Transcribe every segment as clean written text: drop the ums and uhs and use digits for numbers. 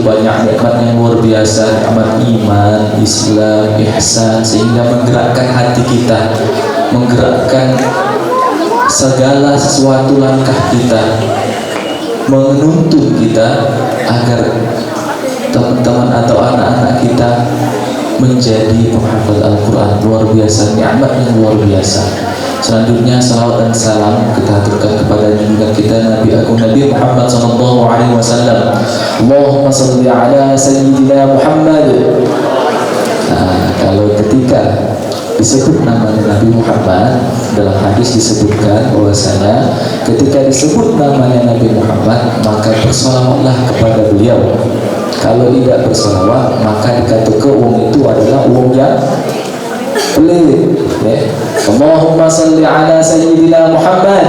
begitu banyak nikmat yang luar biasa, nikmat iman, Islam, ihsan, sehingga menggerakkan hati kita, menggerakkan segala sesuatu langkah kita, menuntun kita agar teman-teman atau anak-anak kita menjadi penghafal Al-Quran. Luar biasa, nikmat yang luar biasa. Selanjutnya salawat dan salam kita haturkan kepada junjungan kita Nabi Agung Nabi Muhammad sallallahu alaihi wasallam. Allahumma shalli ala sayyidina Muhammad. Nah, kalau ketika disebut nama Nabi Muhammad, dalam hadis disebutkan bahwasanya ketika disebut namanya Nabi Muhammad maka bersolawatlah kepada beliau. Kalau tidak bersolawat maka dikatakan uang itu adalah uang yang pelit, ya. Allahumma salli ala sayyidina Muhammad.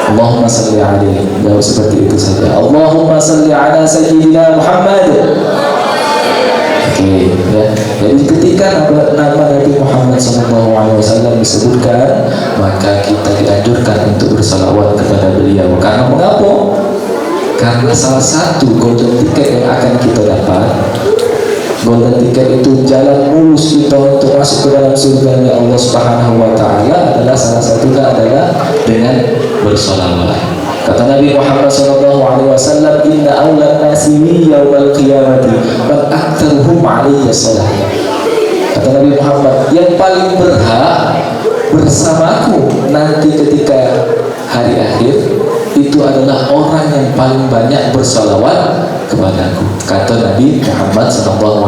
Allahumma salli alaihi. Jauh seperti itu saja. Allahumma salli ala sayyidina Muhammad. Oke, ya. Jadi ketika nama Nabi Muhammad SAW disebutkan, maka kita dianjurkan untuk bersalawat kepada beliau. Karena mengapa? Karena salah satu golden ticket yang akan kita dapat, golden ticket itu jalan mulus kita untuk masuk ke dalam surga Allah Subhanahu wa Ta'ala adalah salah satunya adalah dengan bersalawat. Kata Nabi Muhammad SAW, Inna awlan nasi yawmal qiyamati man aktsaruhum alayya salah. Kata Nabi Muhammad, yang paling berhak bersamaku nanti ketika hari akhir itu adalah orang yang paling banyak bersalawat kepadaku. Kata Nabi Muhammad SAW.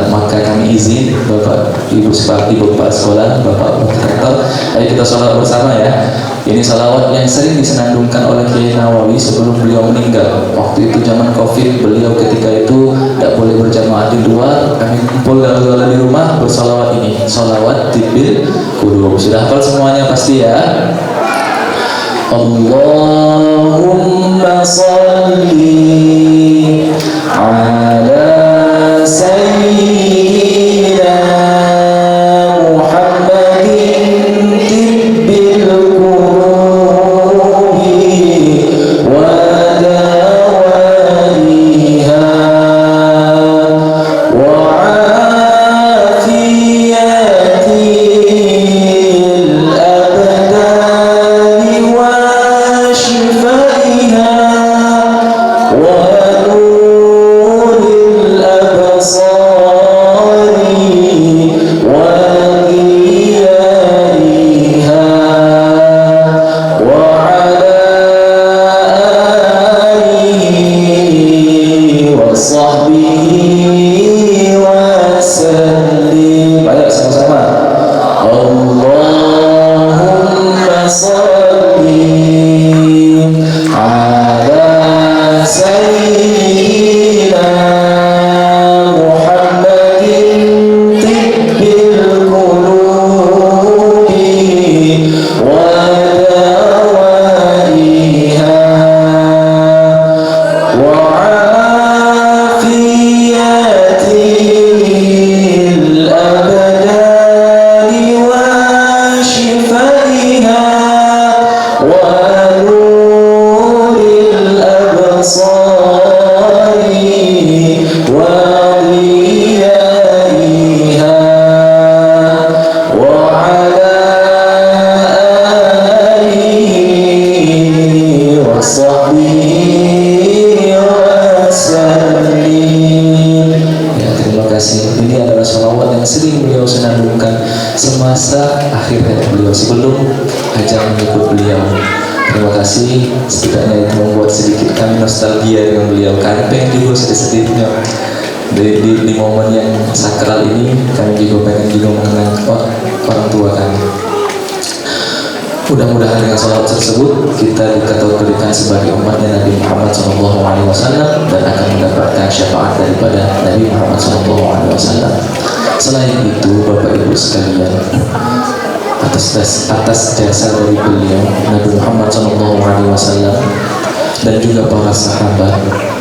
Maka kami izin Bapak Ibu Bapak sekolah, Bapak Rektor, ayo kita salawat bersama ya. Ini salawat yang sering disenandungkan oleh Kiai Nawawi sebelum beliau meninggal. Waktu itu zaman Covid, beliau ketika itu tidak boleh berjamaah di luar, kami kumpul galau-galau di rumah bersalawat ini, salawat tibil qulub. Sudah hafal semuanya pasti ya. Allahumma salli ala sayyidina Muhammadin tibbil qulubi wa dawaiha wa afiyatil abdani wa shifaiha wa nuril absari wa ghiyaiha wa ala alihi wa sahbihi wa sallim. Ayo sama-sama. Allahumma salli ala sayyidina Muhammadin tibbil qulubi wa dawaiha wa afiyatil abdani wa shifaiha wa nuril absari wa ghiyaiha wa ala alihi wa sahbihi wa sallim. Ya, terima kasih. Ini adalah salawat yang sering beliau senandungkan semasa akhir hayat beliau sebelum ajal menyebut beliau. Terima kasih, setidaknya itu membuat sedikit kami nostalgia dengan beliau. Kami pengen juga sedih-sedihnya di momen yang sakral ini, kami juga pengen juga mengenang orang tua kami. Mudah-mudahan dengan salawat tersebut kita dikategorikan sebagai umatnya Nabi Muhammad SAW dan akan mendapatkan syafaat daripada Nabi Muhammad SAW. Selain itu, Bapak Ibu sekalian, atas jasa dari beliau Nabi Muhammad SAW dan juga para sahabat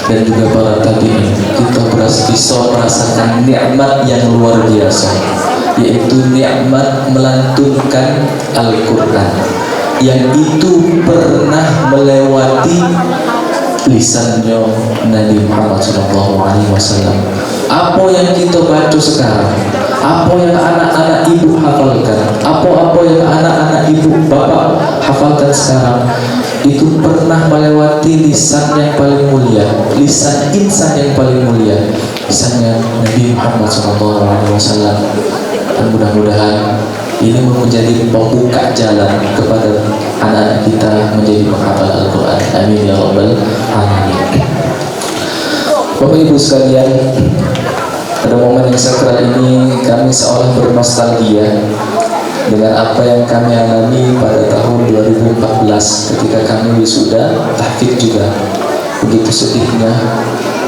dan juga para tabi'in, kita bisa merasakan nikmat yang luar biasa, yaitu nikmat melantunkan Al-Quran yang itu pernah melewati lisannya Nabi Muhammad SAW. Apa yang kita baca sekarang, apa yang anak-anak ibu hafalkan, apa yang anak-anak ibu bapak hafalkan sekarang, itu pernah melewati lisan yang paling mulia, lisan insan yang paling mulia, lisannya Nabi Muhammad SAW. Dan mudah-mudahan ini menjadi pembuka jalan kepada anak-anak kita menjadi menghafal Al-Quran. Amin ya rabbal alamin. Bapak Ibu sekalian, pada momen yang sakral ini kami seolah bernostalgia dengan apa yang kami alami pada tahun 2014 ketika kami wisuda tahfidz juga. Begitu sedihnya,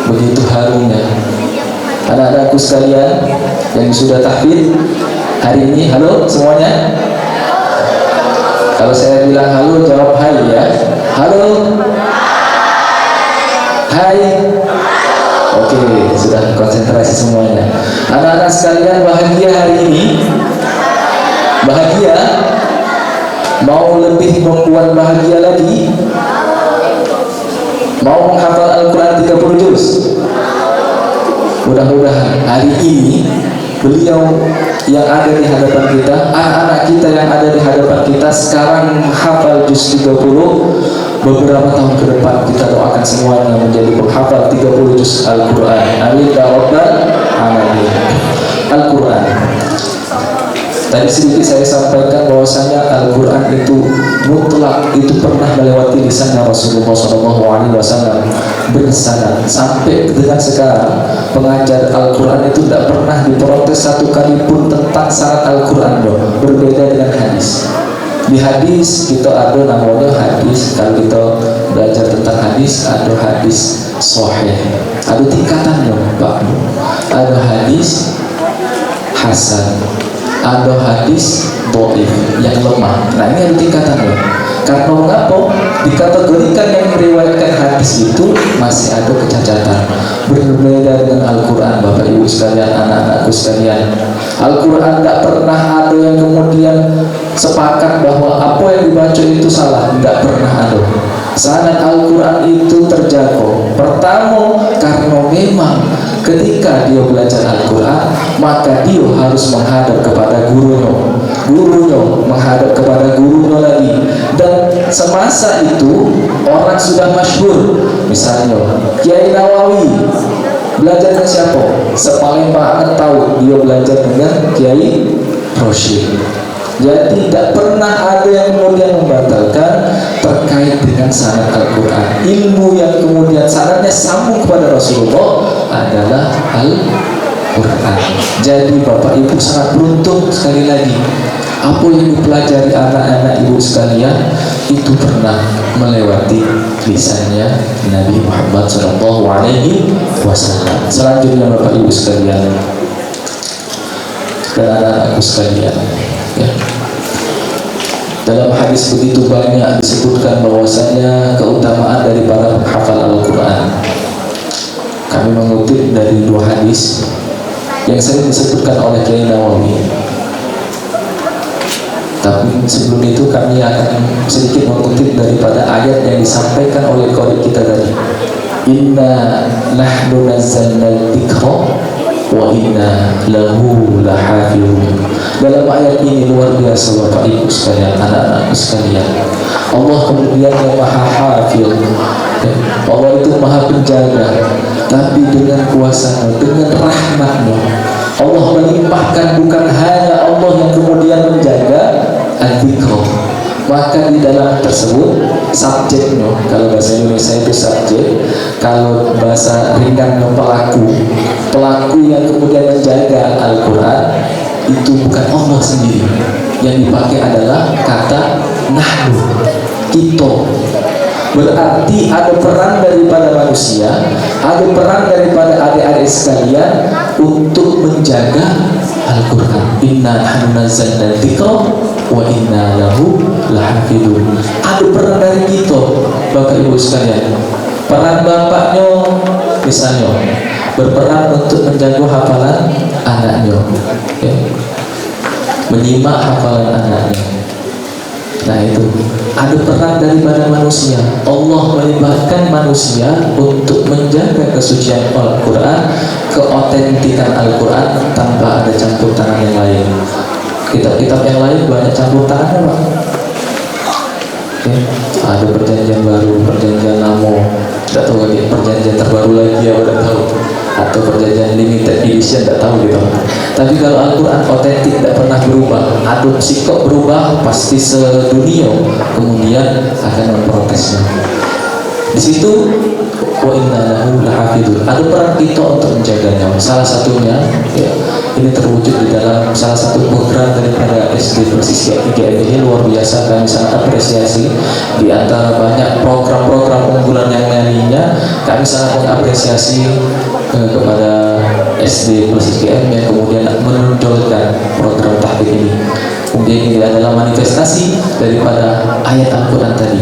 begitu harunya. Anak-anakku sekalian yang wisuda tahfidz hari ini, halo semuanya. Kalau saya bilang halo, jawab hai ya. Halo. Hai. Oke, sudah konsentrasi semuanya. Anak-anak sekalian bahagia hari ini? Bahagia? Mau lebih membuat bahagia lagi? Mau menghafal Al-Quran 30 juz? Mudah-mudahan hari ini beliau yang ada di hadapan kita, anak-anak kita yang ada di hadapan kita sekarang menghafal juz 30. Beberapa tahun ke depan kita doakan semuanya menjadi penghafal 30 juz Al-Quran. Amin ya rabbal alamin. Al-Quran, tadi sedikit saya sampaikan bahwasanya Al-Quran itu mutlak, itu pernah melewati lisannya Rasulullah SAW bersanad. Sampai dengan sekarang pengajar Al-Quran itu tidak pernah diprotes satu kali pun tentang syarat Al-Quran loh. Berbeda dengan hadis. Di hadis kita ada namanya hadis, kalau kita belajar tentang hadis ada hadis sahih, ada tingkatannya Pak. Ada hadis hasan, ada hadis dhaif yang lemah. Nah ini ada tingkatannya. Karena mengapa? Dikategorikan yang meriwayatkan hadis itu masih ada kecacatan. Berbeda dengan Al-Quran, Bapak Ibu sekalian, anak-anakku sekalian. Al-Quran tidak pernah ada yang kemudian sepakat bahwa apa yang dibaca itu salah. Tidak pernah ada. Sanad Al-Quran itu terjaga. Pertama, karena memang ketika dia belajar Al-Quran, maka dia harus menghadap kepada gurunya, gurunya menghadap kepada gurunya lagi. Dan semasa itu orang sudah masyhur, misalnya Kiai Nawawi belajar dengan siapa? Sepaling banget tahu dia belajar dengan Kiai Rosyid. Jadi tidak pernah ada yang kemudian membatalkan terkait dengan sanad Al-Quran. Ilmu yang kemudian sanadnya sambung kepada Rasulullah adalah Al-Quran. Jadi Bapak Ibu sangat beruntung sekali lagi. Apa yang dipelajari anak-anak ibu sekalian itu pernah melewati lisannya Nabi Muhammad SAW. Selanjutnya Bapak Ibu sekalian dan anak-anakku sekalian, ya. Dalam hadis begitu banyak disebutkan bahwasanya keutamaan dari para penghafal Al-Quran. Kami mengutip dari dua hadis yang sering disebutkan oleh Kiai Nawawi. Tapi sebelum itu kami akan sedikit mengutip daripada ayat yang disampaikan oleh qari kita tadi. Inna nahnu nazzalna dzikra wa inna lahu lahafizun. Dalam ayat ini luar biasa Bapak Ibu sekalian, anak-anakku sekalian. Allah kemudian yang Maha Hafiz. Allah itu Maha Penjaga, tapi dengan kuasa-Nya, dengan rahmat-Nya. Allah melimpahkan, bukan hanya Allah yang kemudian menjaga al-dzikra. Maka di dalam tersebut subjeknya, kalau bahasa Indonesia itu subjek, kalau bahasa ringannya pelaku yang kemudian menjaga Al-Quran itu bukan Allah sendiri. Yang dipakai adalah kata nahnu, kita. Berarti ada peran daripada manusia, ada peran daripada adik-adik sekalian untuk menjaga Al-Quran. Inna nahnu nazzalna dzikra wa inna lahu lahafizun. Ada peran dari kita Bapak Ibu sekalian. Peran bapaknya misalnya berperan untuk menjaga hafalan anaknya, ya. Menyimak hafalan anaknya. Nah itu ada peran daripada manusia. Allah melibatkan manusia untuk menjaga kesucian Al-Quran, keotentikan Al-Quran tanpa ada campur tangan yang lain. Kitab-kitab yang lain banyak campur tangannya, Pak. Ya, ada perjanjian baru, perjanjian lama, tidak tahu lagi perjanjian terbaru lagi ya, tidak tahu, atau perjanjian limited edition, tidak tahu gitu. Tapi kalau Al-Quran otentik, tidak pernah berubah. Adopsi kok berubah, pasti sedunia kemudian akan memprotesnya. Di situ wa inna lahu lahafidun, ada peran kita untuk menjaganya. Salah satunya ya, ini terwujud di dalam salah satu program daripada SD Persis 3 ini, luar biasa, kami sangat apresiasi. Di antara banyak program-program unggulan yang lainnya, kami sangat mengapresiasi kepada SD Persis GM yang kemudian menonjolkan program tahfidz ini. Kemudian ini adalah manifestasi daripada ayat Al-Quran tadi.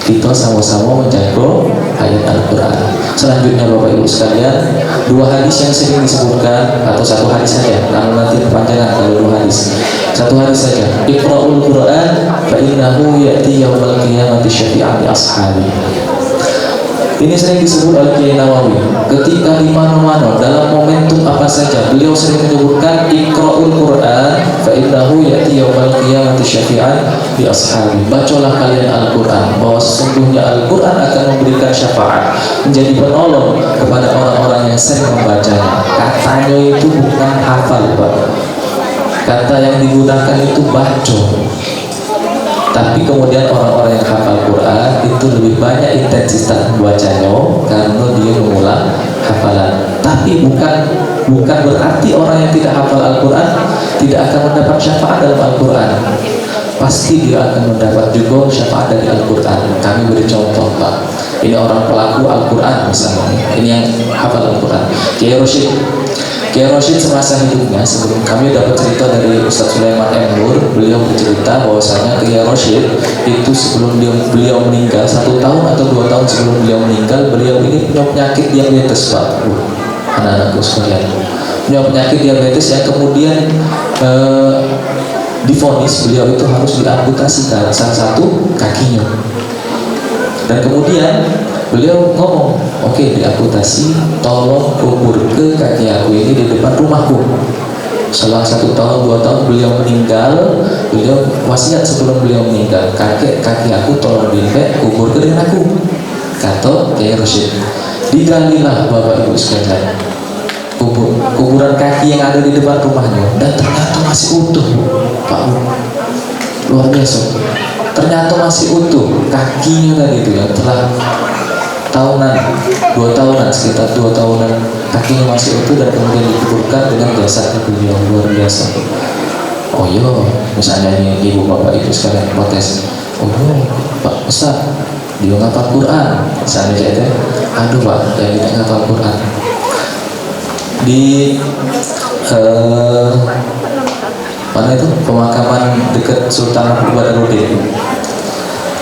Kita sama-sama menjaga ayat Al-Quran. Selanjutnya Bapak Ibu sekalian, dua hadis yang sering disebutkan, atau satu hadis saja, karena nanti kepanjangan kalau dua hadis. Satu hadis saja. Iqra'ul Quran fa innahu ya'ti yaumal qiyamati syafi'an li ashabi. Ini sering disebut oleh Kiai Nawawi. Ketika di mana-mana dalam momentum apa saja, beliau sering menyebutkan Iqra'ul Quran fa innahu ya'ti yaumal qiyamati syafi'an li ashabi. Bacalah kalian Al-Quran, bahwa sesungguhnya Al-Quran akan memberikan syafaat, menjadi penolong kepada orang-orang yang sering membacanya. Katanya itu bukan hafal, Pak. Kata yang digunakan itu baca. Tapi kemudian orang-orang yang hafal Quran itu lebih banyak intensitas membacanya karena dia mengulang hafalan. Tapi bukan berarti orang yang tidak hafal Al-Quran tidak akan mendapat syafaat dalam Al-Quran. Pasti dia akan mendapat juga syafaat dari Al-Quran. Kami beri contoh, Pak. Ini orang pelaku Al-Quran misalnya. Ini yang hafal Al-Quran. Kiai Rosyid semasa hidupnya, sebelum kami dapat cerita dari Ustaz Sulaiman M. Nur, beliau bercerita bahwasanya Kiai Rosyid itu sebelum beliau meninggal, 1 tahun atau 2 tahun sebelum beliau meninggal, beliau ini punya penyakit diabetes, Pak. Anak-anakku sekalian, punya penyakit diabetes yang kemudian divonis beliau itu harus diamputasi salah satu kakinya. Dan kemudian beliau ngomong, oke, diamputasi, tolong kubur ke kaki aku ini di depan rumahku. Setelah 1 tahun 2 tahun beliau meninggal, beliau wasiat sebelum beliau meninggal, kaki aku tolong kubur ke dengan aku. Kata Kiai Rosyid, digalilah Bapak Ibu sekalian kuburan kaki yang ada di depan rumahnya, dan ternyata masih utuh, Pak. Luar biasa. Ternyata masih utuh kakinya tadi itu yang telah tahunan, 2 tahunan, sekitar 2 tahunan, kakinya masih utuh dan kemudian dikuburkan dengan jasadnya beliau. Luar biasa. Oh iya, misalnya ini ibu bapak ibu sekalian protes, oh iya Pak Ustaz, dia ngapal Quran, misalnya gitu. Aduh Pak, yang tidak ngapal Quran di mana itu pemakaman dekat Sultan Mahmud Badarudin,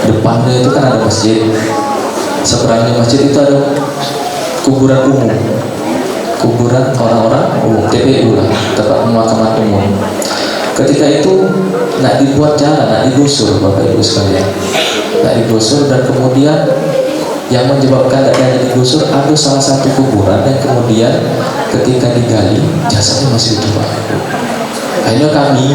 depannya itu kan ada masjid, seberangnya masjid itu ada kuburan umum, kuburan orang-orang umum, TPU lah, tempat pemakaman umum. Ketika itu nak dibuat jalan, nak digusur Bapak Ibu sekalian, nak digusur, dan kemudian yang menyebabkan adanya digusur ada salah satu kuburan yang kemudian ketika digali jasadnya masih utuh, Pak. Akhirnya kami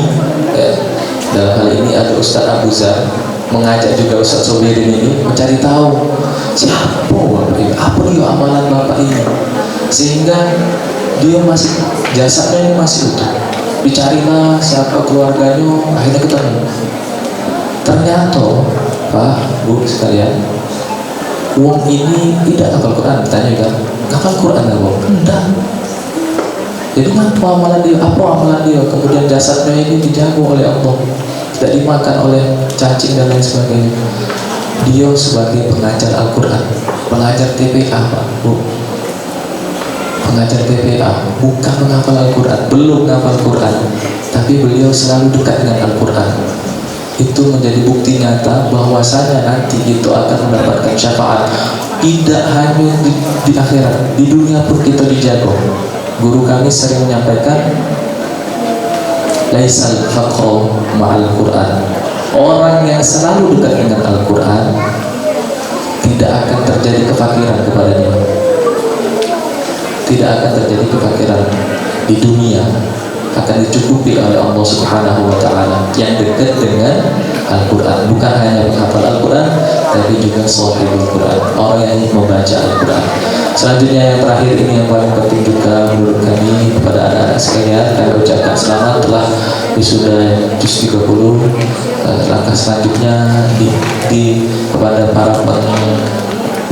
dalam hal ini ada Ustaz Abu Zar mengajak juga Ustaz Sobirin ini mencari tahu siapa Bapak ini, apa ya amalan Bapak ini, sehingga dia masih jasadnya ini masih utuh. Dicarilah siapa keluarganya, akhirnya ketemu. Ternyata Pak Bu sekalian, wong ini tidak hafal Quran. Ditanya kan, hafal Quran nggak Wong? Enggak. Jadi apa amalan dia? Apa amalan dia? Kemudian jasadnya ini dijaga oleh Allah, tidak dimakan oleh cacing dan lain sebagainya. Dia sebagai pengajar Al-Quran, pengajar TPA, Pak Bu, pengajar TPA, bukan menghafal Al-Quran, belum menghafal Quran, tapi beliau selalu dekat dengan Al-Quran. Itu menjadi bukti nyata bahwasanya nanti itu akan mendapatkan syafaat, tidak hanya di akhirat, di dunia pun kita dijaga. Guru kami sering menyampaikan, laisal faqru ma'al Quran, Orang yang selalu dekat dengan Al-Quran tidak akan terjadi kefakiran kepadanya. Tidak akan terjadi kefakiran di dunia, akan dicukupi oleh Allah Subhanahu wa Ta'ala. Yang dekat dengan Al-Quran, bukan hanya menghafal Al-Quran, tapi juga sahibul Quran, orang yang membaca Al-Quran. Selanjutnya yang terakhir ini yang paling penting juga menurut kami, kepada anak-anak sekalian, kami ucapkan selamat telah wisuda juz 30. Langkah selanjutnya kepada para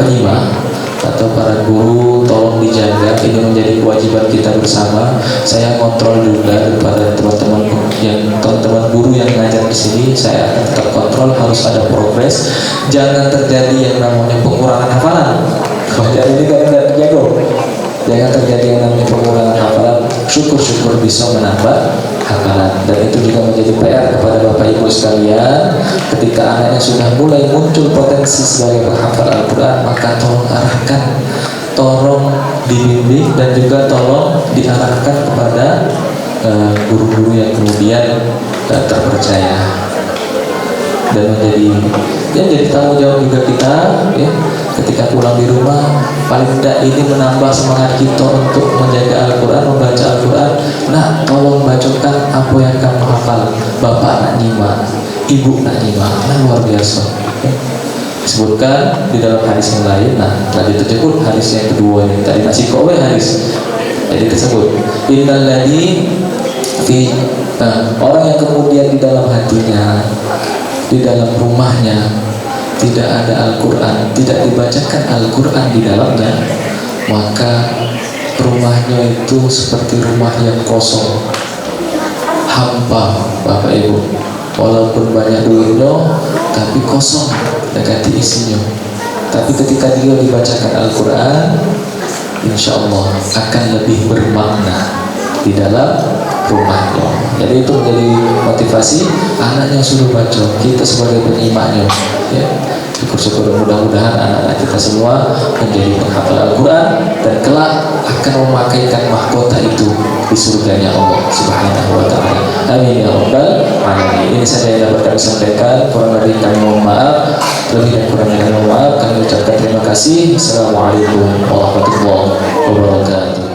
penyimak atau para guru, tolong dijaga, ini menjadi kewajiban kita bersama. Saya kontrol juga kepada teman-teman guru yang ngajar di sini, saya akan tetap kontrol, harus ada progres, jangan terjadi yang namanya pengurangan hafalan. Kalau ini kan tidak jago, jangan terjadi yang namanya pengurangan hafalan. Syukur-syukur bisa menambah hafalan, dan itu juga menjadi PR kepada Bapak Ibu sekalian. Ketika anaknya sudah mulai muncul potensi sebagai penghafal Al-Quran, maka tolong arahkan, tolong dibimbing, dan juga tolong diarahkan kepada guru-guru yang kemudian terpercaya, dan menjadi tanggung jawab juga kita ya. Ketika pulang di rumah, paling tidak ini menambah semangat kita untuk menjaga Al-Quran, membaca Al-Quran. Nah, tolong bacakan apa yang kamu hafal. Bapak nak nyimak, ibu nak nyimak. Nah, luar biasa. Disebutkan di dalam hadis yang lain. Nah, tadi tersebut hadis yang kedua ini. Tadi masih kowe hadis. Jadi tersebut innalladzi fi orang yang kemudian di dalam hatinya, di dalam rumahnya tidak ada Al-Quran, tidak dibacakan Al-Quran di dalamnya, maka rumahnya itu seperti rumah yang kosong, hampa, Bapak Ibu. Walaupun banyak duitnya, tapi kosong, tidak ada isinya. Tapi ketika dia dibacakan Al-Quran, insya Allah akan lebih bermakna di dalam rumahnya. Jadi itu menjadi motivasi anaknya suruh baca, kita sebagai penyimaknya ya. Syukur-syukur, mudah-mudahan anak-anak kita semua menjadi penghafal Al-Quran dan kelak akan memakaikan mahkota itu di surganya Allah Subhanahu wa Ta'ala. Amin ya rabbal alamin. Ini saja yang dapat kami sampaikan, kurang lebih kami mohon maaf, lebih dan kurangnya kami mohon maaf. Kami ucapkan terima kasih. Assalamualaikum warahmatullahi wabarakatuh.